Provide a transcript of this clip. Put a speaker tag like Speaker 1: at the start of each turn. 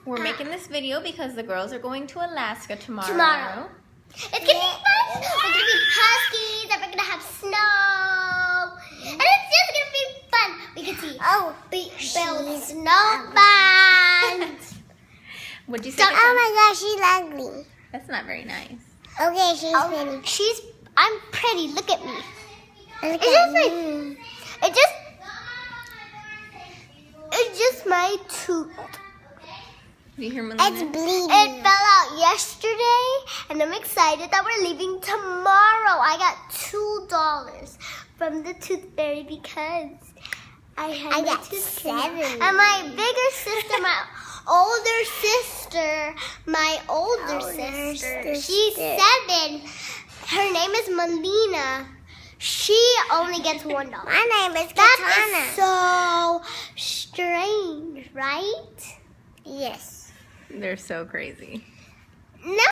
Speaker 1: We're making this video because the girls are going to Alaska tomorrow.
Speaker 2: It's gonna be fun. We're gonna be huskies and we're gonna have snow. And it's just gonna be fun. We can see build snowman.
Speaker 1: What'd you say?
Speaker 3: Oh my gosh, she's ugly.
Speaker 1: That's not very nice.
Speaker 3: Okay, she's pretty.
Speaker 2: I'm pretty. Look at me.
Speaker 3: Look
Speaker 2: It's
Speaker 3: at
Speaker 2: just
Speaker 3: me.
Speaker 2: it's just my tooth.
Speaker 1: Do you hear
Speaker 3: It's
Speaker 1: Melina?
Speaker 3: bleeding.
Speaker 2: It fell out yesterday, and I'm excited that we're leaving tomorrow. I got $2 from the tooth fairy because I
Speaker 3: got
Speaker 2: tooth
Speaker 3: 7.
Speaker 2: And my bigger sister, my older sister, she's 7. Her name is Melina. She only gets $1.
Speaker 3: My name is
Speaker 2: That
Speaker 3: Katana.
Speaker 2: is so strange, right?
Speaker 3: Yes.
Speaker 1: They're so crazy.
Speaker 2: No.